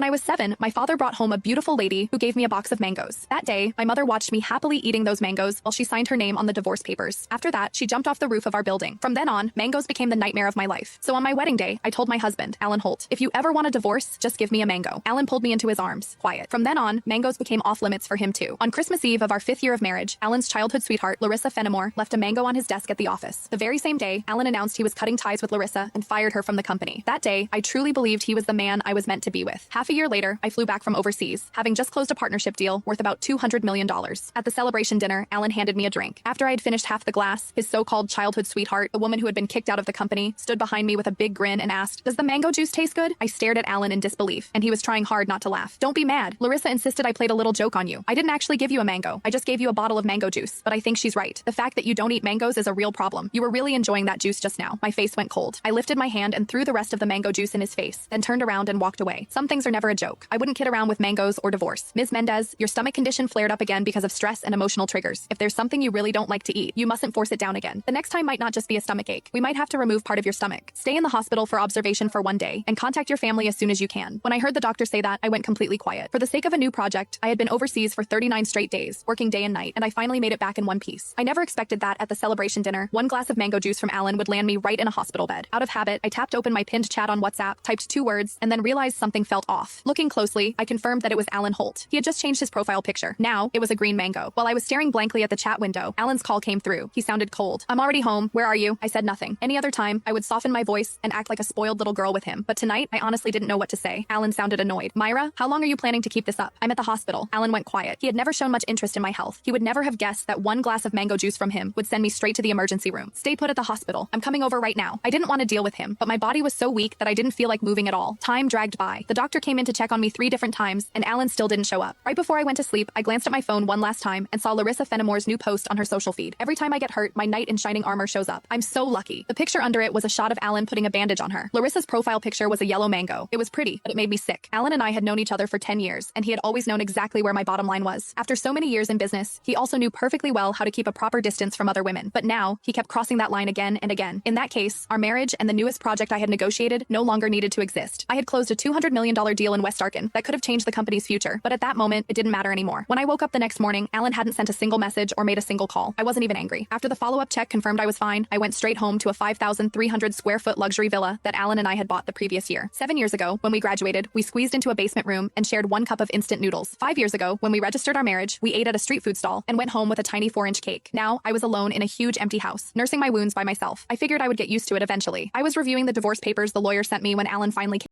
I was 7, my father brought home a beautiful lady who gave me a box of mangoes. That day, my mother watched me happily eating those mangoes while she signed her name on the divorce papers. After that, she jumped off the roof of our building. From then on, mangoes became the nightmare of my life. So on my wedding day, I told my husband, Alan Holt, if you ever want a divorce, just give me a mango. Alan pulled me into his arms, quiet. From then on, mangoes became off limits for him too. On Christmas Eve of our 5th year of marriage, Alan's childhood sweetheart, Larissa Fenimore, left a mango on his desk at the office. The very same day, Alan announced he was cutting ties with Larissa and fired her from the company. That day, I truly believed he was the man I was meant to be with. Half a year later, I flew back from overseas, having just closed a partnership deal worth about $200 million. At the celebration dinner, Alan handed me a drink. After I had finished half the glass, his so-called childhood sweetheart, the woman who had been kicked out of the company, stood behind me with a big grin and asked, "Does the mango juice taste good?" I stared at Alan in disbelief, and he was trying hard not to laugh. "Don't be mad. Larissa insisted I played a little joke on you. I didn't actually give you a mango. I just gave you a bottle of mango juice. But I think she's right. The fact that you don't eat mangoes is a real problem. You were really enjoying that juice just now." My face went cold. I lifted my hand and threw the rest of the mango juice in his face, then turned around and walked away. Some things are never a joke. I wouldn't kid around with mangoes or divorce. Ms. Mendez, your stomach condition flared up again because of stress and emotional triggers. If there's something you really don't like to eat, you mustn't force it down again. The next time might not just be a stomach ache. We might have to remove part of your stomach. Stay in the hospital for observation for 1 day and contact your family as soon as you can. When I heard the doctor say that, I went completely quiet. For the sake of a new project, I had been overseas for 39 straight days, working day and night, and I finally made it back in one piece. I never expected that at the celebration dinner, 1 glass of mango juice from Alan would land me right in a hospital bed. Out of habit, I tapped open my pinned chat on WhatsApp, typed 2 words, and then realized something felt off. Looking closely, I confirmed that it was Alan Holt. He had just changed his profile picture. Now, it was a green mango. While I was staring blankly at the chat window, Alan's call came through. He sounded cold. "I'm already home. Where are you?" I said nothing. Any other time, I would soften my voice and act like a spoiled little girl with him. But tonight, I honestly didn't know what to say. Alan sounded annoyed. "Myra, how long are you planning to keep this up?" "I'm at the hospital." Alan went quiet. He had never shown much interest in my health. He would never have guessed that 1 glass of mango juice from him would send me straight to the emergency room. "Stay put at the hospital. I'm coming over right now." I didn't want to deal with him, but my body was so weak that I didn't feel like moving at all. Time dragged by. The doctor came in to check on me 3 different times, and Alan still didn't show up. Right before I went to sleep, I glanced at my phone one last time and saw Larissa Fenimore's new post on her social feed. Every time I get hurt, my knight in shining armor shows up. I'm so lucky. The picture under it was a shot of Alan putting a bandage on her. Larissa's profile picture was a yellow mango. It was pretty, but it made me sick. Alan and I had known each other for 10 years, and he had always known exactly where my bottom line was. After so many years in business, he also knew perfectly well how to keep a proper distance from other women. But now, he kept crossing that line again and again. In that case, our marriage and the newest project I had negotiated no longer needed to exist. I had closed a $200 million deal in West Arkin that could have changed the company's future, but at that moment, it didn't matter anymore. When I woke up the next morning, Alan hadn't sent a single message or made a single call. I wasn't even angry. After the follow-up check confirmed I was fine, I went straight home to a 5,300 square foot luxury villa that Alan and I had bought the previous year. 7 years ago, when we graduated, we squeezed into a basement room and shared 1 cup of instant noodles. 5 years ago, when we registered our marriage, we ate at a street food stall and went home with a tiny 4-inch cake. Now, I was alone in a huge empty house, nursing my wounds by myself. I figured I would get used to it eventually. I was reviewing the divorce papers the lawyer sent me when Alan finally came.